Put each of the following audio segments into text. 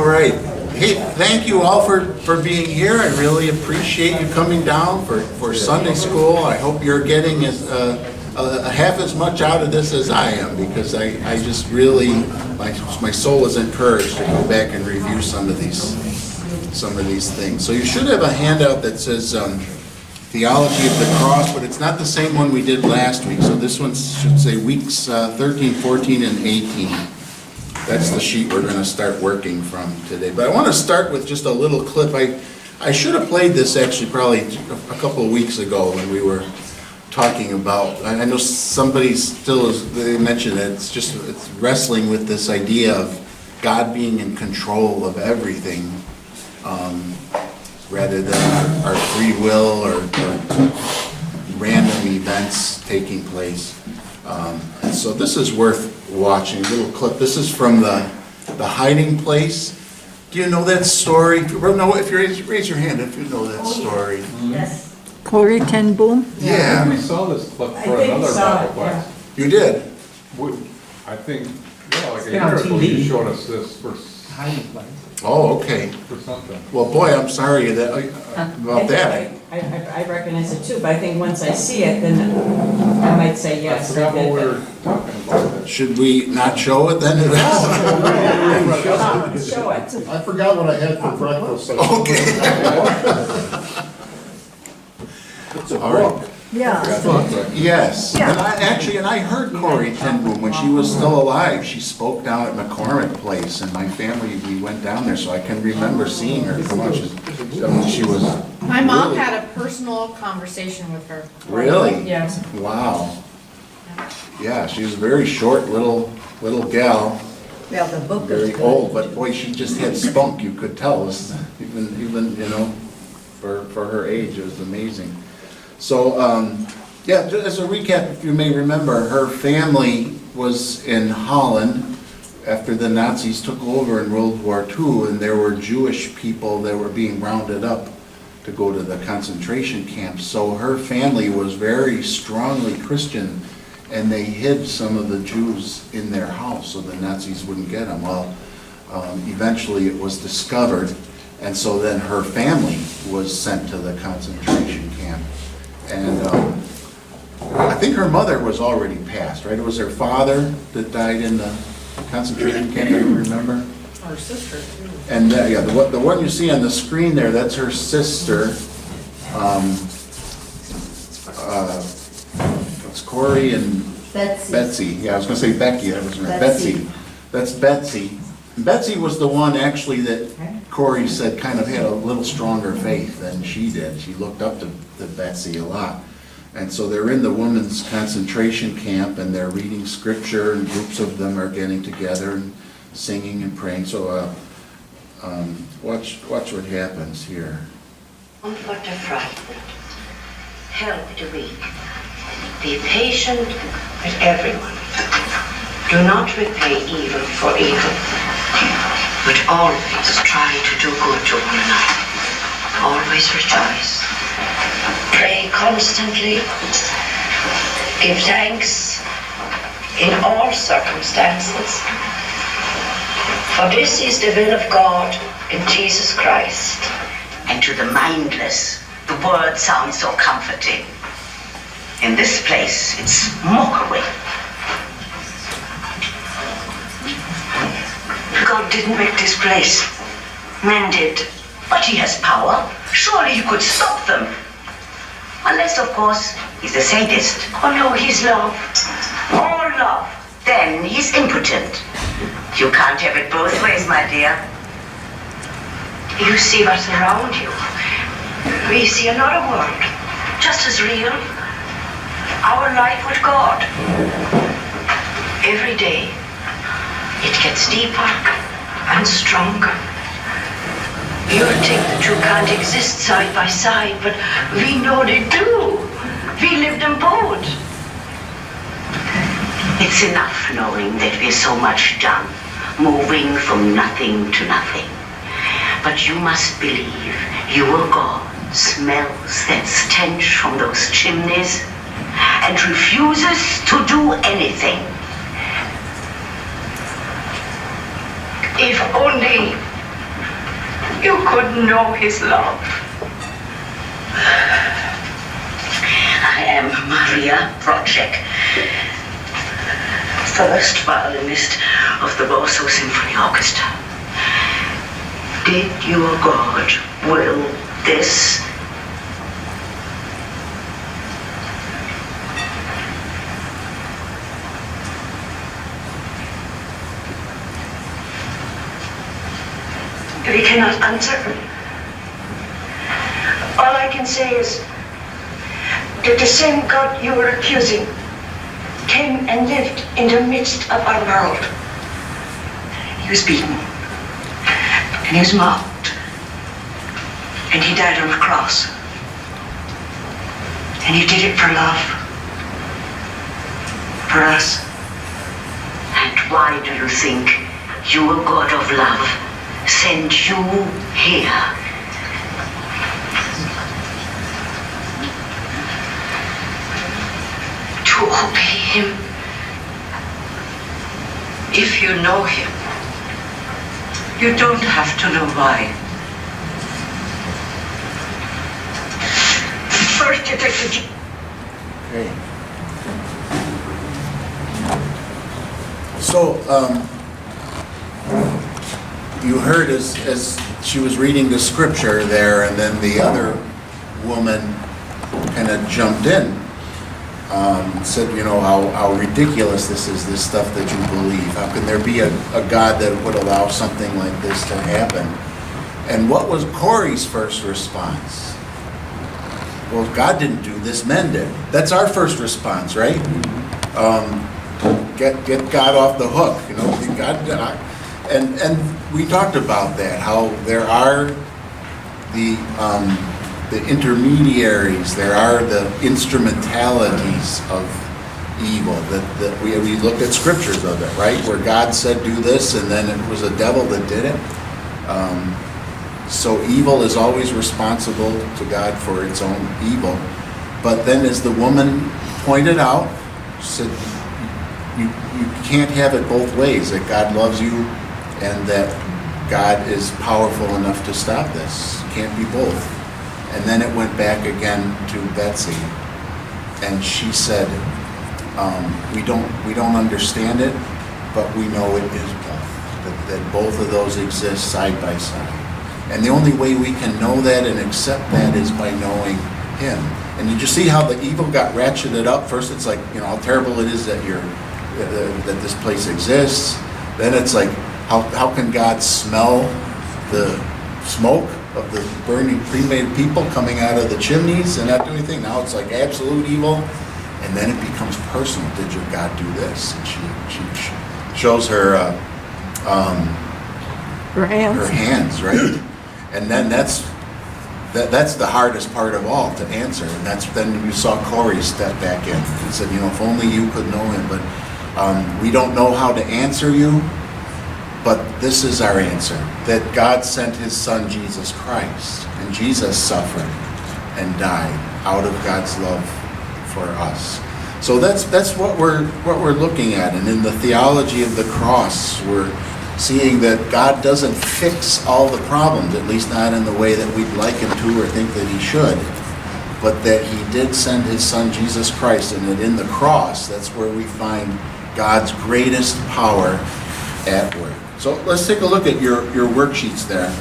right. Hey, thank you all for being here. I really appreciate you coming down for Sunday school. I hope you're getting half as much out of this as I am, because I just really, my soul is encouraged to go back and review some of these things. So you should have a handout that says Theology of the Cross, but it's not the same one we did last week. So this one should say weeks 13, 14, and 18. That's the sheet we're going to start working from today. But I want to start with just a little clip. I should have played this actually probably a couple of weeks ago when we were talking about, I know somebody still they mentioned it, it's wrestling with this idea of God being in control of everything, rather than our free will or random events taking place. And so this is worth watching, a little clip. This is from the Hiding Place. Do you know that story? No, if you raise your hand if you know that story. Yes. Corrie ten Boom? Yeah. We saw this clip for another Bible class. You did? I think, like a year ago, you showed us this for Hiding Place. Oh, okay. for something. Well, boy, I'm sorry about that. I recognize it too, but I think once I see it, then I might say I yes. forgot what we were talking about. Should we not show it then? Show it. I forgot what I had for breakfast. So Okay. All right. Yeah. Yes. Yeah. And I heard Corrie ten Boom when she was still alive. She spoke down at McCormick Place, and my family, we went down there, so I can remember seeing her so much. She was. My mom really- had a personal conversation with her. Really? Yes. Wow. Yeah, she was a very short little gal, Well, the book is very good. old, but boy, she just had spunk, you could tell, even for her age, it was amazing. So, yeah, just as a recap, if you may remember, her family was in Holland after the Nazis took over in World War II, and there were Jewish people that were being rounded up to go to the concentration camps. So her family was very strongly Christian, and they hid some of the Jews in their house so the Nazis wouldn't get them. Well, eventually it was discovered, and so then her family was sent to the concentration camp. And I think her mother was already passed, right? It was her father that died in the concentration camp, do you remember? Her sister, too. And yeah, the one you see on the screen there, that's her sister. It's Corrie and Betsy. Yeah, I was gonna say Becky, that was right. Betsy. That's Betsy. Betsy was the one actually that Corrie said kind of had a little stronger faith than she did. She looked up to Betsy a lot. And so they're in the women's concentration camp, and they're reading scripture, and groups of them are getting together and singing and praying. So watch what happens here. Comfort the frightened, help the weak, be patient with everyone. Do not repay evil for evil, but always try to do good to one another. Always rejoice. Pray constantly. Give thanks in all circumstances. For this is the will of God in Jesus Christ. And to the mindless, the word sounds so comforting. In this place, it's mockery. God didn't make this place. Men did. But he has power. Surely he could stop them. Unless, of course, he's a sadist. Oh no, he's love. All love. Then he's impotent. You can't have it both ways, my dear. You see what's around you. We see another world, just as real. Our life with God. Every day, it gets deeper and stronger. You think the two can't exist side by side, but we know they do. We live them both. It's enough knowing that we're so much done, moving from nothing to nothing. But you must believe your God smells that stench from those chimneys and refuses to do anything. If only you could know his love. I am Maria Procek, first violinist of the Warsaw Symphony Orchestra. Did your God will this? We cannot answer. All I can say is that the same God you were accusing came and lived in the midst of our world. He was beaten, and he was mocked, and he died on the cross. And he did it for love, for us. And why do you think your God of love sent you here? To obey him. If you know him, you don't have to know why. First you take the... Okay. So, you heard as she was reading the scripture there, and then the other woman kind of jumped in, said, you know, how ridiculous this is, this stuff that you believe. How can there be a God that would allow something like this to happen? And what was Corey's first response? Well, God didn't do this, men did. That's our first response, right? Get God off the hook, you know. God, and we talked about that, how there are the intermediaries, there are the instrumentalities of evil. That we looked at scriptures of it, right? Where God said do this, and then it was a devil that did it. So evil is always responsible to God for its own evil. But then, as the woman pointed out, said, you can't have it both ways, that God loves you and that God is powerful enough to stop this. It can't be both. And then it went back again to Betsy, and she said, we don't understand it, but we know it is both, that both of those exist side by side. And the only way we can know that and accept that is by knowing him. And you just see how the evil got ratcheted up. First it's like, you know, how terrible it is that that this place exists. Then it's like, how can God smell the smoke of the burning, cremated people coming out of the chimneys and not do anything? Now it's like absolute evil. And then it becomes personal. Did your God do this? And she shows her hands, right? And then that's the hardest part of all to answer. And then you saw Corey step back in and said, you know, if only you could know him. But we don't know how to answer you, but this is our answer. That God sent his son, Jesus Christ. And Jesus suffered and died out of God's love for us. So that's what we're looking at. And in the theology of the cross, we're seeing that God doesn't fix all the problems, at least not in the way that we'd like him to or think that he should, but that he did send his son Jesus Christ, and that in the cross, that's where we find God's greatest power at work. So let's take a look at your worksheets there.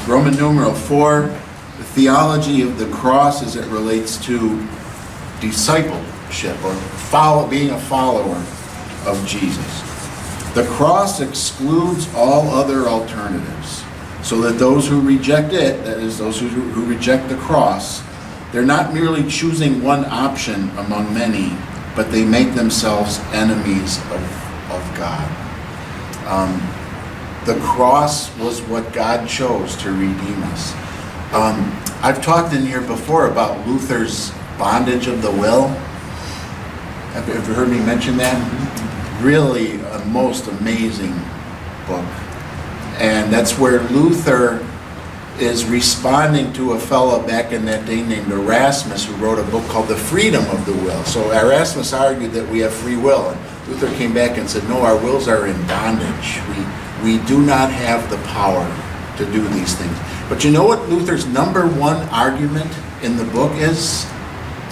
Roman numeral 4, the theology of the cross as it relates to discipleship, or being a follower of Jesus. The cross excludes all other alternatives, so that those who reject it, that is, those who reject the cross, they're not merely choosing one option among many, but they make themselves enemies of God. The cross was what God chose to redeem us. I've talked in here before about Luther's Bondage of the Will. Have you ever heard me mention that? Really a most amazing book. And that's where Luther is responding to a fellow back in that day named Erasmus, who wrote a book called The Freedom of the Will. So Erasmus argued that we have free will, and Luther came back and said, no, our wills are in bondage. We do not have the power to do these things. But you know what Luther's number one argument in the book is?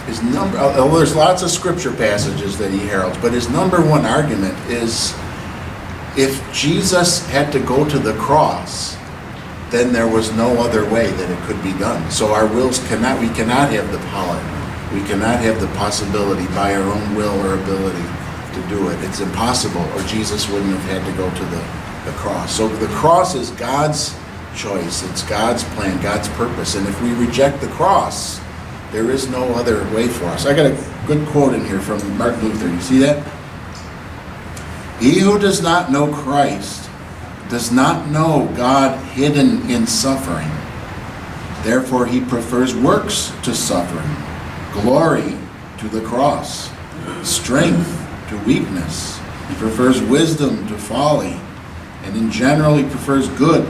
There's lots of scripture passages that he heralds, but his number one argument is, if Jesus had to go to the cross, then there was no other way that it could be done. So our wills we cannot have the power. We cannot have the possibility by our own will or ability to do it. It's impossible, or Jesus wouldn't have had to go to the cross. So the cross is God's choice. It's God's plan, God's purpose. And if we reject the cross, there is no other way for us. I got a good quote in here from Martin Luther. You see that? He who does not know Christ does not know God hidden in suffering. Therefore he prefers works to suffering, glory to the cross, strength to weakness. He prefers wisdom to folly, and in general he prefers good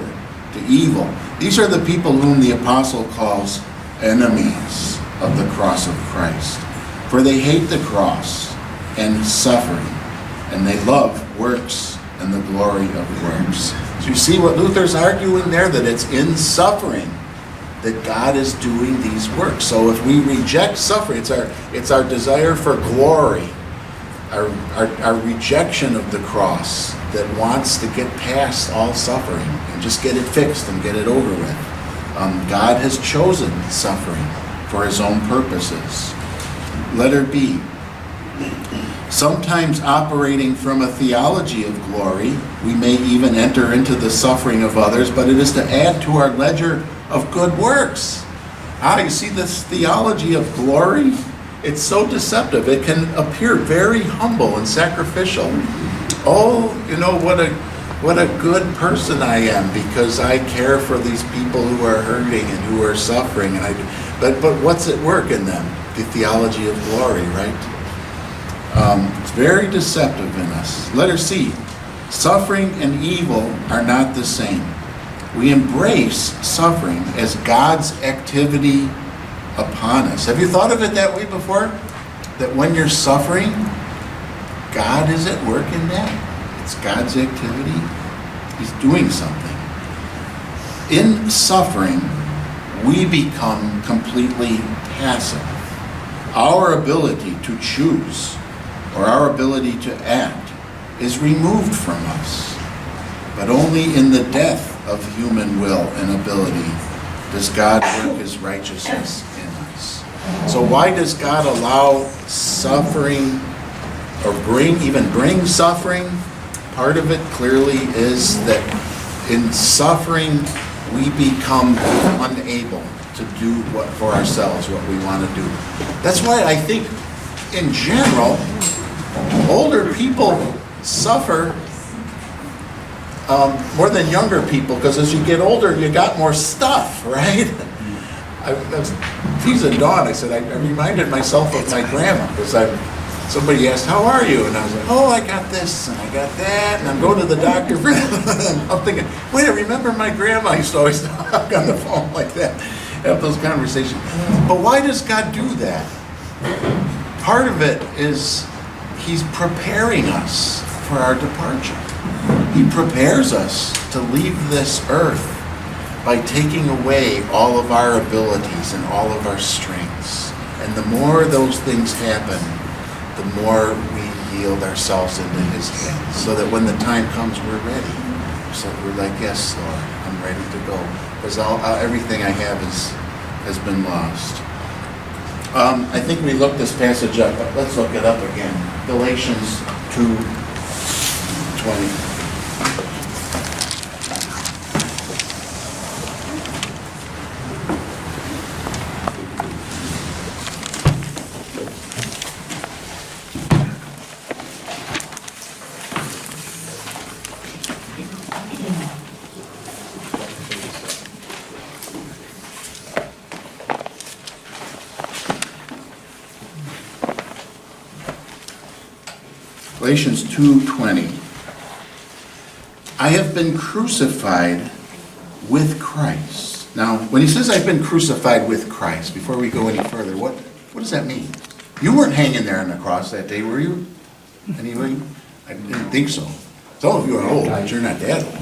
to evil. These are the people whom the apostle calls enemies of the cross of Christ. For they hate the cross and suffering, and they love works and the glory of works. So you see what Luther's arguing there, that it's in suffering that God is doing these works. So if we reject suffering, it's our desire for glory, our rejection of the cross that wants to get past all suffering and just get it fixed and get it over with. God has chosen suffering for his own purposes. Letter B. Sometimes operating from a theology of glory, we may even enter into the suffering of others, but it is to add to our ledger of good works. You see this theology of glory? It's so deceptive. It can appear very humble and sacrificial. Oh, what a good person I am because I care for these people who are hurting and who are suffering. But what's at work in them? The theology of glory, right? It's very deceptive in us. Letter C. Suffering and evil are not the same. We embrace suffering as God's activity upon us. Have you thought of it that way before? That when you're suffering, God is at work in that? It's God's activity. He's doing something. In suffering, we become completely passive. Our ability to choose or our ability to act is removed from us. But only in the death of human will and ability does God work his righteousness in us. So why does God allow suffering or bring suffering? Part of it clearly is that in suffering we become unable to do what for ourselves what we want to do. That's why I think in general older people suffer more than younger people, because as you get older you got more stuff, right? I was teasing Dawn. I said I reminded myself of my grandma, because somebody asked, how are you? And I was like, oh, I got this and I got that, and I'm going to the doctor for I'm thinking, wait, I remember my grandma used to always talk on the phone like that, have those conversations. But why does God do that? Part of it is he's preparing us for our departure. He prepares us to leave this earth by taking away all of our abilities and all of our strengths. And the more those things happen, the more we yield ourselves into his hands, so that when the time comes, we're ready. So we're like, yes, Lord, I'm ready to go. Because everything I have has been lost. I think we looked this passage up, but let's look it up again. Galatians 2:20. Galatians 2:20. I have been crucified with Christ. Now, when he says I've been crucified with Christ, before we go any further, what does that mean? You weren't hanging there on the cross that day, were you? Anyway, I didn't think so. Some of you are old, but you're not that old.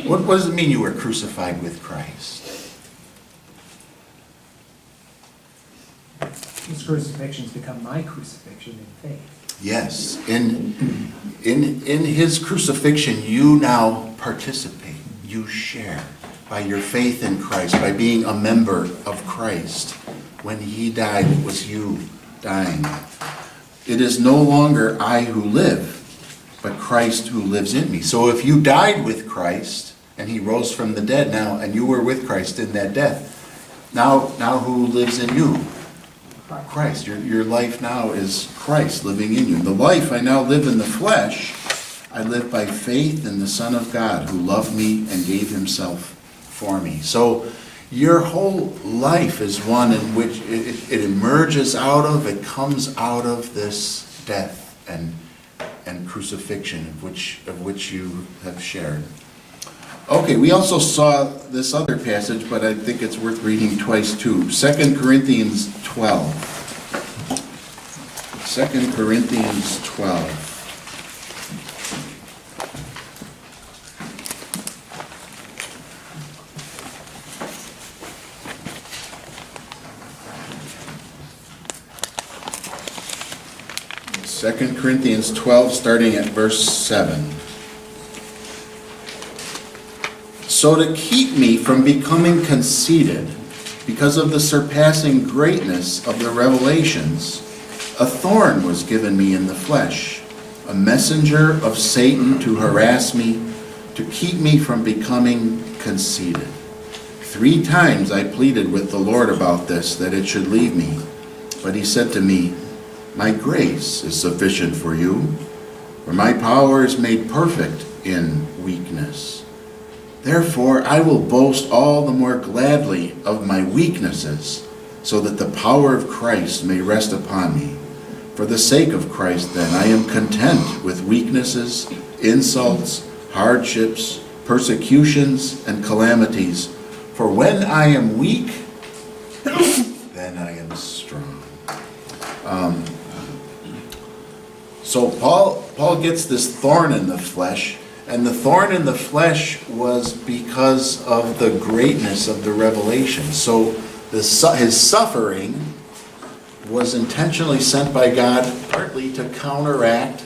What does it mean you were crucified with Christ? His crucifixion's become my crucifixion in faith. Yes, in his crucifixion, you now participate, you share by your faith in Christ, by being a member of Christ. When he died, it was you dying. It is no longer I who live, but Christ who lives in me. So if you died with Christ, and he rose from the dead now, and you were with Christ in that death, now who lives in you? Christ. Your life now is Christ living in you. The life I now live in the flesh, I live by faith in the Son of God who loved me and gave himself for me. So your whole life is one in which it emerges out of, it comes out of this death and crucifixion of which you have shared. Okay, we also saw this other passage, but I think it's worth reading twice too. 2 Corinthians 12. 2 Corinthians 12. Second Corinthians 12, starting at verse 7. So to keep me from becoming conceited, because of the surpassing greatness of the revelations, a thorn was given me in the flesh, a messenger of Satan to harass me, to keep me from becoming conceited. 3 times I pleaded with the Lord about this, that it should leave me. But he said to me, my grace is sufficient for you, for my power is made perfect in weakness. Therefore I will boast all the more gladly of my weaknesses, so that the power of Christ may rest upon me. For the sake of Christ, then, I am content with weaknesses, insults, hardships, persecutions, and calamities. For when I am weak, then I am strong. So Paul gets this thorn in the flesh, and the thorn in the flesh was because of the greatness of the revelation. So his suffering was intentionally sent by God, partly to counteract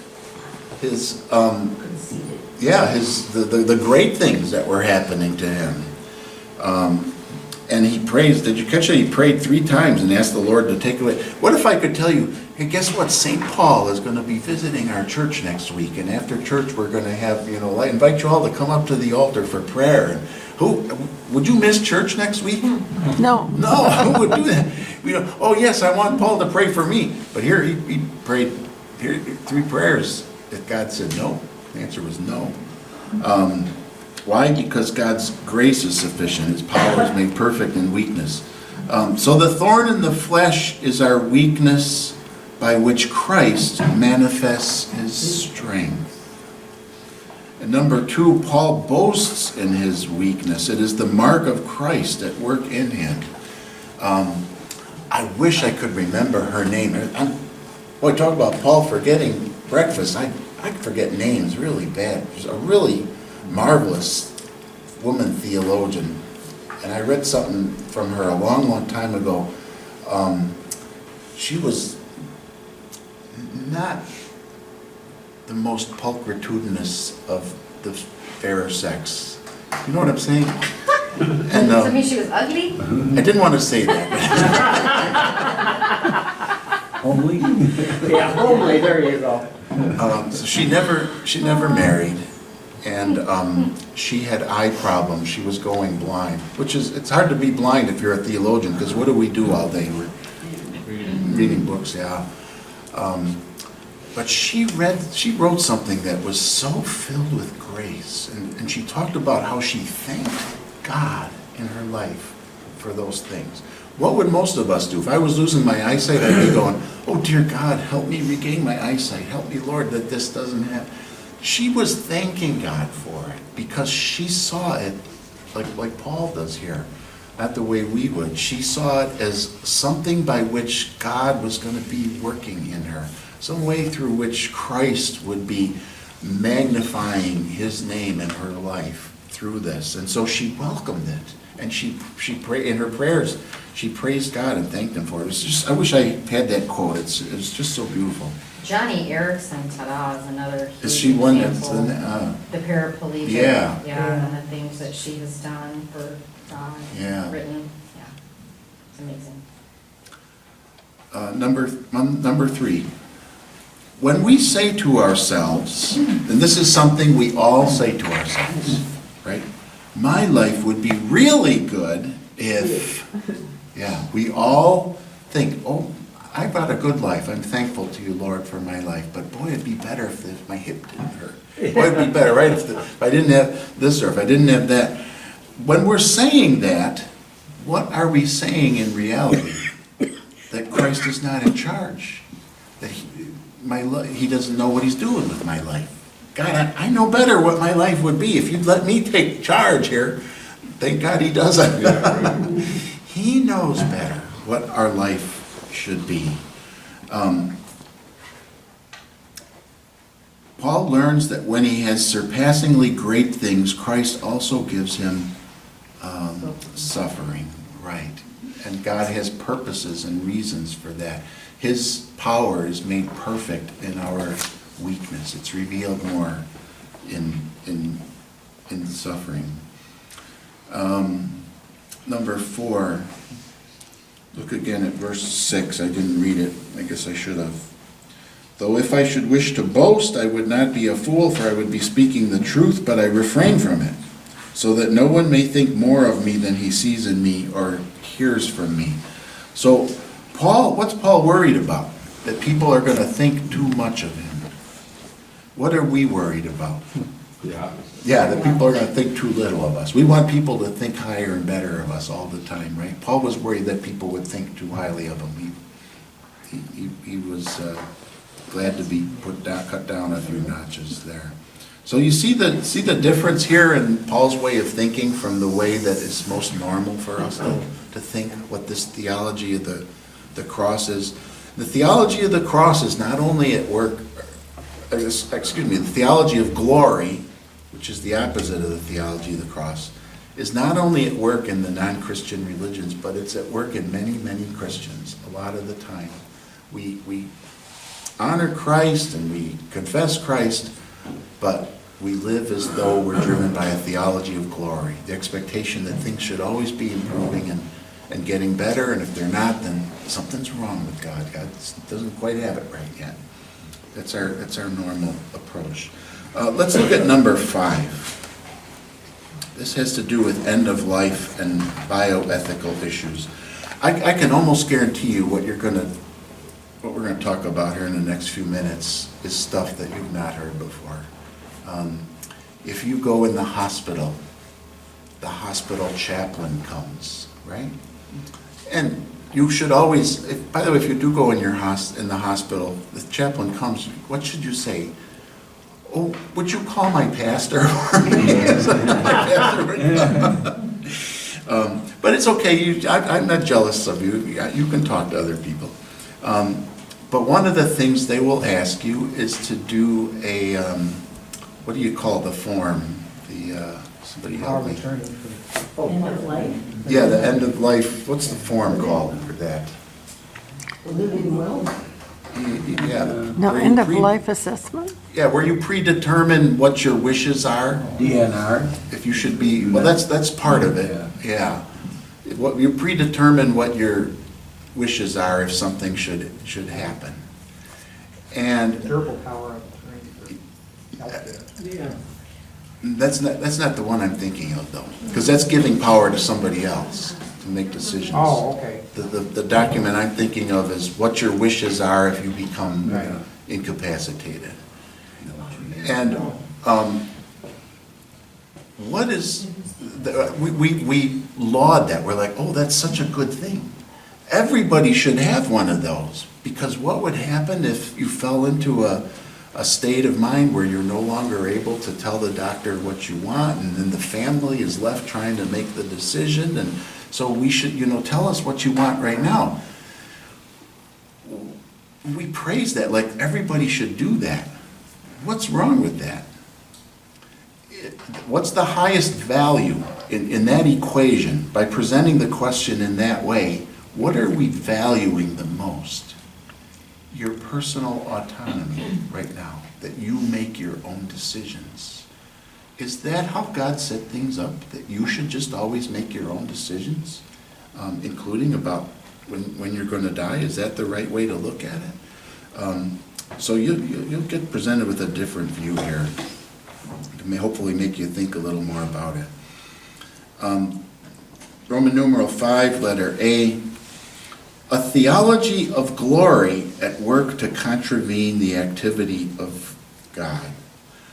his the great things that were happening to him. And he prays. Did you catch it? He prayed 3 times and asked the Lord to take away. What if I could tell you, hey, guess what? St. Paul is going to be visiting our church next week, and after church we're going to have, I invite you all to come up to the altar for prayer. And would you miss church next week? No. No, who would do that? Oh yes, I want Paul to pray for me. But here he prayed 3 prayers that God said no. The answer was no. Why? Because God's grace is sufficient. His power is made perfect in weakness. So the thorn in the flesh is our weakness by which Christ manifests his strength. And number 2, Paul boasts in his weakness. It is the mark of Christ at work in him. I wish I could remember her name. Boy, talk about Paul forgetting breakfast. I forget names really bad. She's a really marvelous woman theologian. And I read something from her a long, long time ago. She was not the most pulchritudinous of the fairer sex. You know what I'm saying? And, Does it mean she was ugly? I didn't want to say that. Homely? Yeah, homely, there you go. So she never married, and she had eye problems. She was going blind, it's hard to be blind if you're a theologian, because what do we do all day? We're reading books, yeah. But she wrote something that was so filled with grace, and she talked about how she thanked God in her life for those things. What would most of us do? If I was losing my eyesight, I'd be going, oh dear God, help me regain my eyesight. Help me, Lord, that this doesn't happen. She was thanking God for it because she saw it like Paul does here. not the way we would. She saw it as something by which God was going to be working in her, some way through which Christ would be magnifying his name in her life through this. And so she welcomed it. And she prayed in her prayers. She praised God and thanked him for it. It was just, I wish I had that quote. It's just so beautiful. Johnny Erickson, ta-da, is another huge Is she one that's example. The paraplegic. Yeah. Yeah, and the things that she has done for God. Yeah. Written, yeah. It's amazing. Number 3. When we say to ourselves, and this is something we all say to ourselves, right? My life would be really good if, yeah, we all think, oh, I got a good life. I'm thankful to you, Lord, for my life. But boy, it'd be better if my hip didn't hurt. Boy, it'd be better, right? If I didn't have this or if I didn't have that. When we're saying that, what are we saying in reality? That Christ is not in charge. That he doesn't know what he's doing with my life. God, I know better what my life would be. If you'd let me take charge here, thank God he doesn't. Yeah, right. He knows better what our life should be. Paul learns that when he has surpassingly great things, Christ also gives him suffering, right? And God has purposes and reasons for that. His power is made perfect in our weakness. It's revealed more in suffering. Number 4, look again at verse 6. I didn't read it. I guess I should have. Though if I should wish to boast, I would not be a fool, for I would be speaking the truth, but I refrain from it, so that no one may think more of me than he sees in me or hears from me. So what's Paul worried about? That people are going to think too much of him. What are we worried about? The opposite. Yeah, that people are going to think too little of us. We want people to think higher and better of us all the time, right? Paul was worried that people would think too highly of him. He was glad to be cut down a few notches there. So you see the difference here in Paul's way of thinking from the way that is most normal for us to think what this theology of the cross is. The theology of the cross is not only at work, the theology of glory, which is the opposite of the theology of the cross, is not only at work in the non-Christian religions, but it's at work in many, many Christians a lot of the time. We honor Christ and we confess Christ, but we live as though we're driven by a theology of glory, the expectation that things should always be improving and getting better, and if they're not, then something's wrong with God. God doesn't quite have it right yet. That's our normal approach. Let's look at number 5. This has to do with end of life and bioethical issues. I can almost guarantee you what we're going to talk about here in the next few minutes is stuff that you've not heard before. If you go in the hospital chaplain comes, right? And you should always, by the way, if you do go in the hospital, the chaplain comes, what should you say? Oh, would you call my pastor? But it's okay, I'm not jealous of you. You can talk to other people. But one of the things they will ask you is to do a, what do you call the form? Somebody help me. End of life? Yeah, the end of life, what's the form called for that? Living will? Yeah. No, where you end of life assessment? Yeah, where you predetermine what your wishes are. DNR. If you should be, well, that's part of it, yeah. What you predetermine what your wishes are if something should happen. And Durable power of attorney. Yeah. that's not the one I'm thinking of though, because that's giving power to somebody else to make decisions. Oh, okay. The document I'm thinking of is what your wishes are if you become Right. incapacitated. And what is, we laud that, we're like, oh, that's such a good thing. Everybody should have one of those, because what would happen if you fell into a state of mind where you're no longer able to tell the doctor what you want, and then the family is left trying to make the decision, and So we should, tell us what you want right now. We praise that, like everybody should do that. What's wrong with that? What's the highest value in that equation? By presenting the question in that way, what are we valuing the most? Your personal autonomy right now, that you make your own decisions. Is that how God set things up, that you should just always make your own decisions, including about when you're going to die? Is that the right way to look at it? So you'll get presented with a different view here. It may hopefully make you think a little more about it. Roman numeral 5, letter A. A theology of glory at work to contravene the activity of God.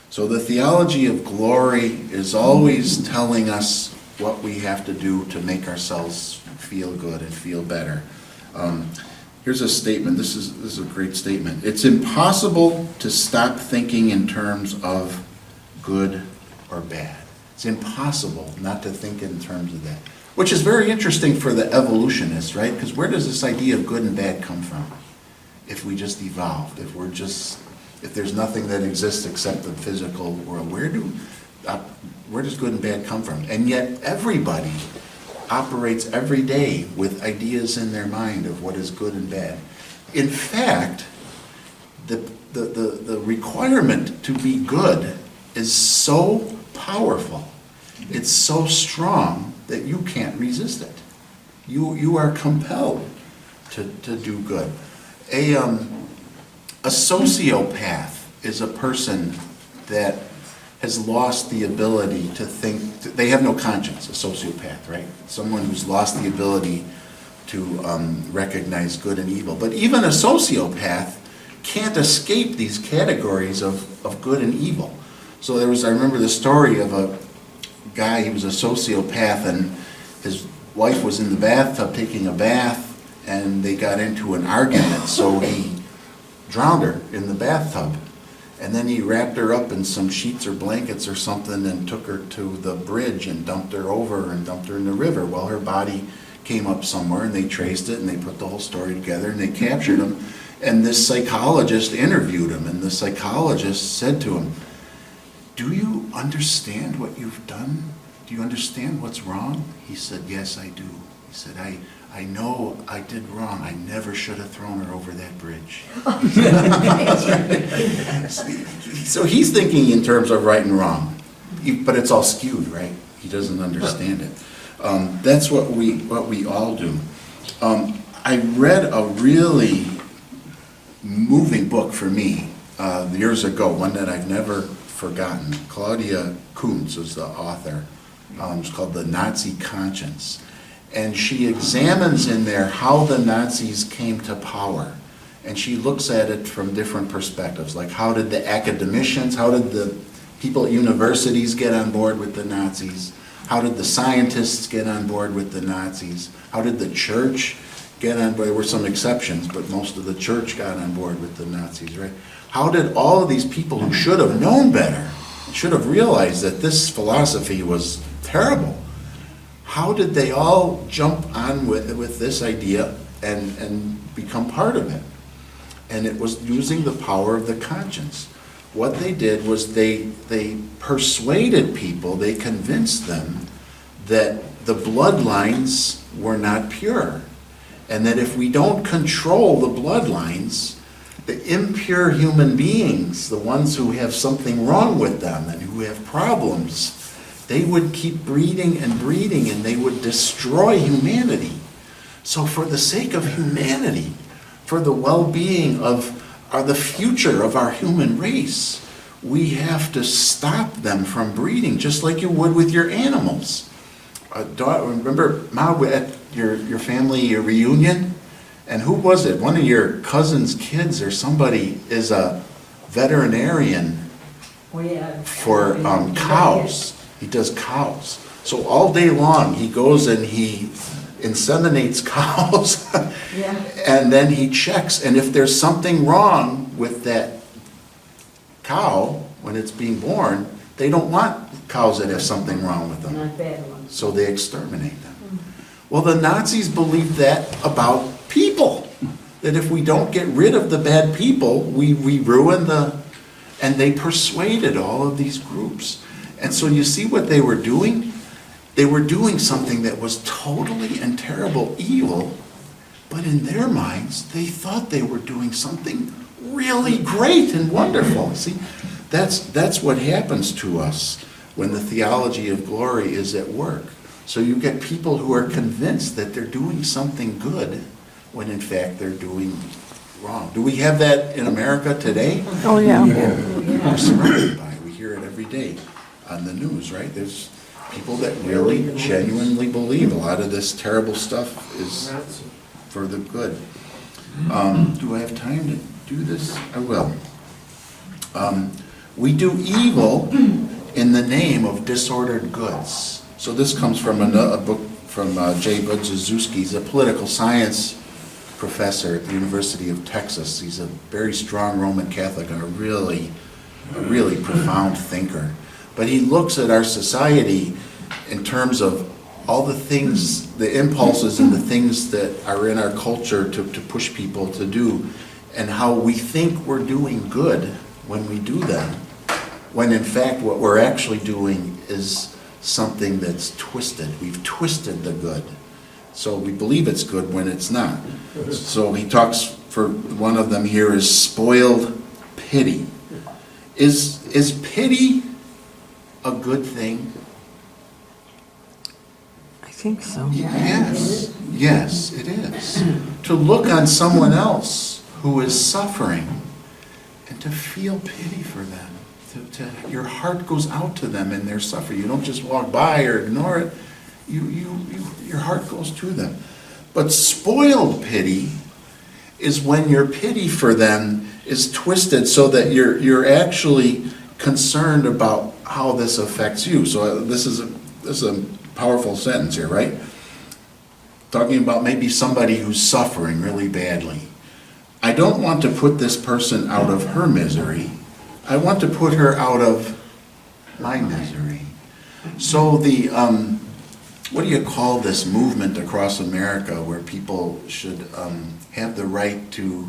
So the theology of glory is always telling us what we have to do to make ourselves feel good and feel better. Here's a statement. This is a great statement. It's impossible to stop thinking in terms of good or bad. It's impossible not to think in terms of that. Which is very interesting for the evolutionists, right? Because where does this idea of good and bad come from? If we just evolved, if there's nothing that exists except the physical world, where does good and bad come from? And yet everybody operates every day with ideas in their mind of what is good and bad. In fact, the requirement to be good is so powerful, it's so strong that you can't resist it. You are compelled to do good. A sociopath is a person that has lost the ability to think. They have no conscience, a sociopath, right? Someone who's lost the ability to recognize good and evil. But even a sociopath can't escape these categories of good and evil. So I remember the story of a guy, he was a sociopath, and his wife was in the bathtub taking a bath, and they got into an argument, so he drowned her in the bathtub. And then he wrapped her up in some sheets or blankets or something and took her to the bridge and dumped her in the river. Well, her body came up somewhere, and they traced it, and they put the whole story together, and they captured him. And this psychologist interviewed him, and the psychologist said to him, "Do you understand what you've done? Do you understand what's wrong?" He said, "Yes, I do." He said, I know I did wrong. I never should have thrown her over that bridge." So he's thinking in terms of right and wrong, but it's all skewed, right? He doesn't understand it. That's what we all do. I read a really moving book for me years ago, one that I've never forgotten. Claudia Kuntz is the author. It's called The Nazi Conscience. And she examines in there how the Nazis came to power. And she looks at it from different perspectives, like how did the academicians, how did the people at universities get on board with the Nazis? How did the scientists get on board with the Nazis? How did the church get on board? There were some exceptions, but most of the church got on board with the Nazis, right? How did all of these people who should have known better, should have realized that this philosophy was terrible, how did they all jump on with this idea and become part of it? And it was using the power of the conscience. What they did was they persuaded people, they convinced them that the bloodlines were not pure. And that if we don't control the bloodlines, the impure human beings, the ones who have something wrong with them and who have problems, they would keep breeding and breeding, and they would destroy humanity. So for the sake of humanity, for the well-being of the future of our human race, we have to stop them from breeding, just like you would with your animals. Remember, Ma, at your family reunion? And who was it? One of your cousin's kids or somebody is a veterinarian for cows. He does cows. So all day long he goes and he inseminates cows. Yeah. And then he checks, and if there's something wrong with that cow when it's being born, they don't want cows that have something wrong with them. Not bad ones. So they exterminate them. Well, the Nazis believed that about people, that if we don't get rid of the bad people, we ruin and they persuaded all of these groups. And so you see what they were doing? They were doing something that was totally and terrible evil, but in their minds, they thought they were doing something really great and wonderful. See, that's what happens to us when the theology of glory is at work. So you get people who are convinced that they're doing something good when in fact they're doing wrong. Do we have that in America today? Oh, yeah. We're surrounded by it. We hear it every day on the news, right? There's people that really genuinely believe a lot of this terrible stuff is for the good. Do I have time to do this? I will. We do evil in the name of disordered goods. So this comes from a book from J. Budziszewski. He's a political science professor at the University of Texas. He's a very strong Roman Catholic and a really profound thinker. But he looks at our society in terms of all the things, the impulses and the things that are in our culture to push people to do, and how we think we're doing good when we do them, when in fact what we're actually doing is something that's twisted. We've twisted the good. So we believe it's good when it's not. So he talks, for one of them here is spoiled pity. Is pity a good thing? I think so. Yes, it is. To look on someone else who is suffering and to feel pity for them. Your heart goes out to them in their suffering. You don't just walk by or ignore it. Your heart goes to them. But spoiled pity is when your pity for them is twisted so that you're actually concerned about how this affects you. So this is a powerful sentence here, right? Talking about maybe somebody who's suffering really badly. I don't want to put this person out of her misery. I want to put her out of my misery. So the, what do you call this movement across America where people should have the right to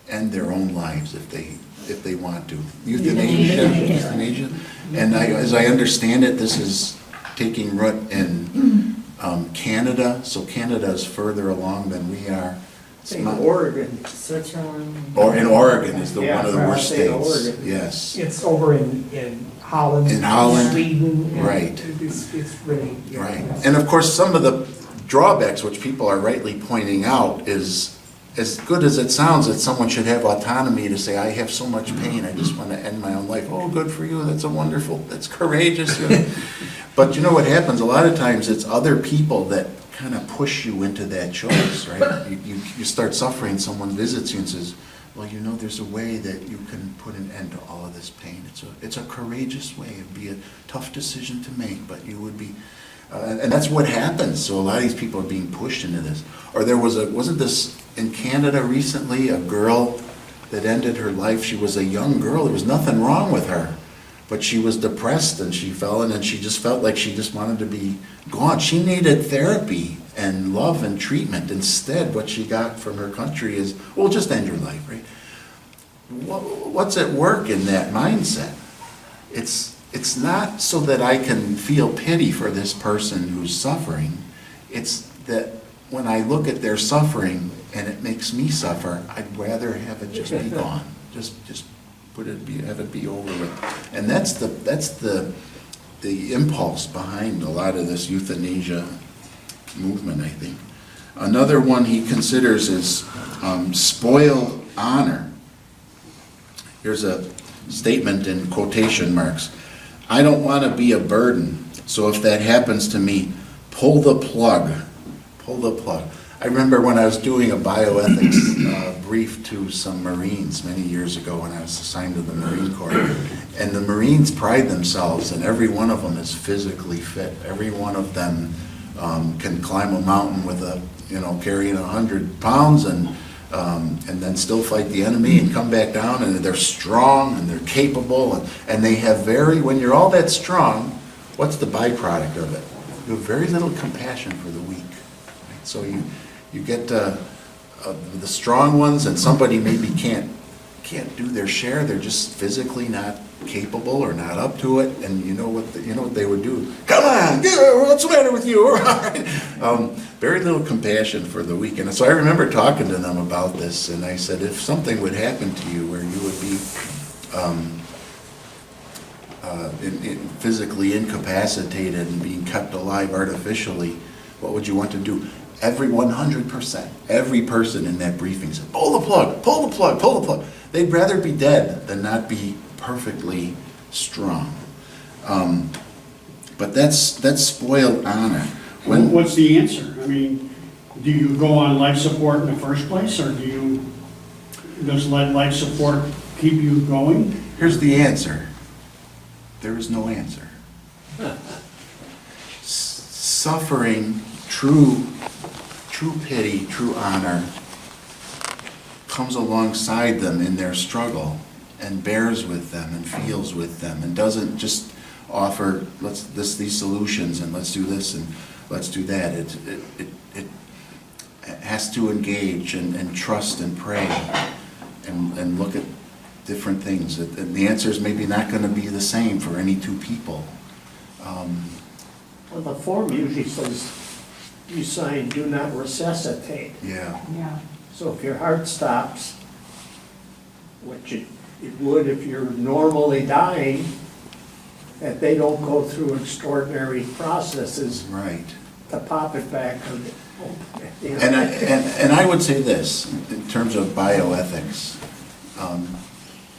end their own lives if they want to? Euthanasia. And as I understand it, this is taking root in Canada. So Canada is further along than we are. In Oregon. Or in Oregon is one of the Yeah, worst state of states. Oregon. Yes. It's over in Holland. In Holland, Sweden. and right. It's really. Yeah, Right. it's- And of course, some of the drawbacks, which people are rightly pointing out, is as good as it sounds that someone should have autonomy to say, I have so much pain, I just want to end my own life. Oh, good for you. That's courageous. You know? But you know what happens? A lot of times it's other people that kind of push you into that choice, right? You start suffering, someone visits you and says, well, you know, there's a way that you can put an end to all of this pain. It's a courageous way. It'd be a tough decision to make, but you would be, and that's what happens. So a lot of these people are being pushed into this. Or there wasn't this in Canada recently, a girl that ended her life. She was a young girl. There was nothing wrong with her, but she was depressed and she fell in and she just felt like she just wanted to be gone. She needed therapy and love and treatment. Instead, what she got from her country is, well, just end your life, right? What's at work in that mindset? It's not so that I can feel pity for this person who's suffering. It's that when I look at their suffering and it makes me suffer, I'd rather have it just be gone. Just have it be over with. And that's the impulse behind a lot of this euthanasia movement, I think. Another one he considers is spoiled honor. Here's a statement in quotation marks. I don't want to be a burden, so if that happens to me, pull the plug. Pull the plug. I remember when I was doing a bioethics brief to some Marines many years ago when I was assigned to the Marine Corps. And the Marines pride themselves, and every one of them is physically fit. Every one of them can climb a mountain with carrying 100 pounds and then still fight the enemy and come back down, and they're strong and they're capable and they have when you're all that strong, what's the byproduct of it? You have very little compassion for the weak. So you get the strong ones, and somebody maybe can't do their share, they're just physically not capable or not up to it, and you know what they would do? Come on, what's the matter with you? All right. Very little compassion for the weak. And so I remember talking to them about this, and I said, if something would happen to you where you would be physically incapacitated and being kept alive artificially, what would you want to do? Every 100%, every person in that briefing said, pull the plug, pull the plug, pull the plug. They'd rather be dead than not be perfectly strong. But that's spoiled honor. What's the answer? I mean, do you go on life support in the first place, or does life support keep you going? Here's the answer. There is no answer. Suffering, true pity, true honor, comes alongside them in their struggle and bears with them and feels with them and doesn't just offer these solutions and let's do this and let's do that. It has to engage and trust and pray and look at different things. And the answer is maybe not going to be the same for any two people. Well, the form usually says you sign do not resuscitate. Yeah. Yeah. So if your heart stops, which it would if you're normally dying, that they don't go through extraordinary processes Right. to pop it back. And I would say this, in terms of bioethics,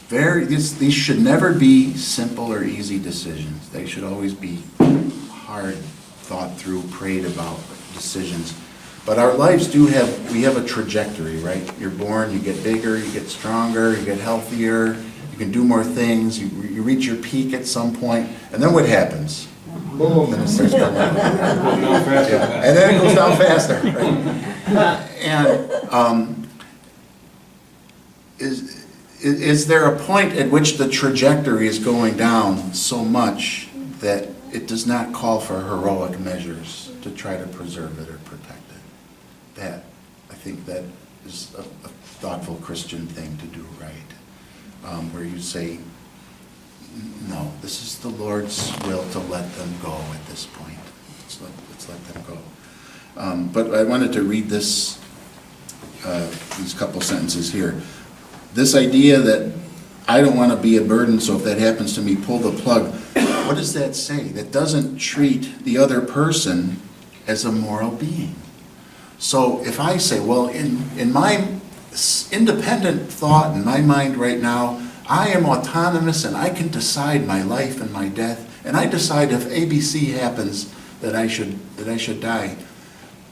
these should never be simple or easy decisions. They should always be hard, thought through, prayed about decisions. But our lives we have a trajectory, right? You're born, you get bigger, you get stronger, you get healthier, you can do more things, you reach your peak at some point, and then what happens? Boom. Then it starts going down. And then it goes down faster, right? And is there a point at which the trajectory is going down so much that it does not call for heroic measures to try to preserve it or protect it? I think that is a thoughtful Christian thing to do, right? Where you say, no, this is the Lord's will to let them go at this point. Let's let them go. But I wanted to read these couple sentences here. This idea that I don't want to be a burden, so if that happens to me, pull the plug. What does that say? That doesn't treat the other person as a moral being. So if I say, well, in my independent thought in my mind right now, I am autonomous and I can decide my life and my death, and I decide if ABC happens that I should die.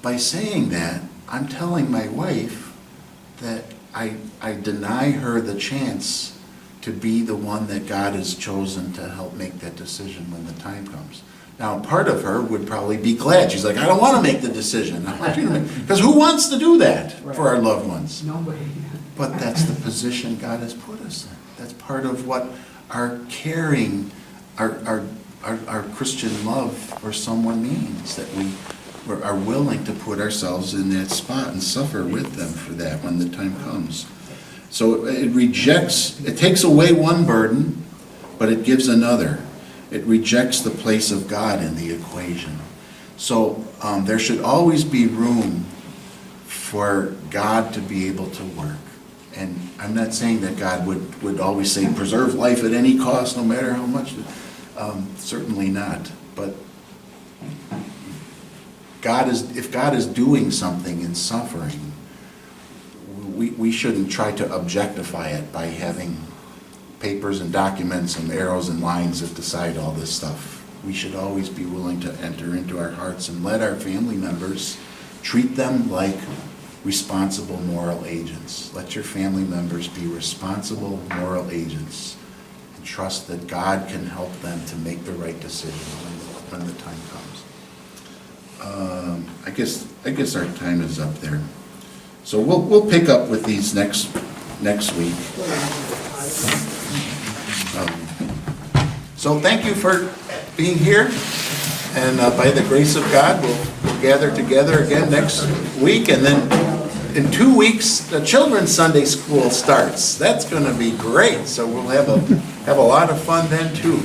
By saying that, I'm telling my wife that I deny her the chance to be the one that God has chosen to help make that decision when the time comes. Now, part of her would probably be glad. She's like, I don't want to make the decision. I want you to make, because who wants to do that for our loved ones? Nobody. But that's the position God has put us in. That's part of what our caring, our Christian love for someone means, that we are willing to put ourselves in that spot and suffer with them for that when the time comes. So it takes away one burden, but it gives another. It rejects the place of God in the equation. So there should always be room for God to be able to work. And I'm not saying that God would always say, preserve life at any cost, no matter how much. Certainly not. But if God is doing something in suffering, we shouldn't try to objectify it by having papers and documents and arrows and lines that decide all this stuff. We should always be willing to enter into our hearts and let our family members treat them like responsible moral agents. Let your family members be responsible moral agents and trust that God can help them to make the right decision when the time comes. I guess our time is up there. So we'll pick up with these next week. So thank you for being here, and by the grace of God, we'll gather together again next week, and then in 2 weeks, the children's Sunday school starts. That's gonna be great, so we'll have a lot of fun then too.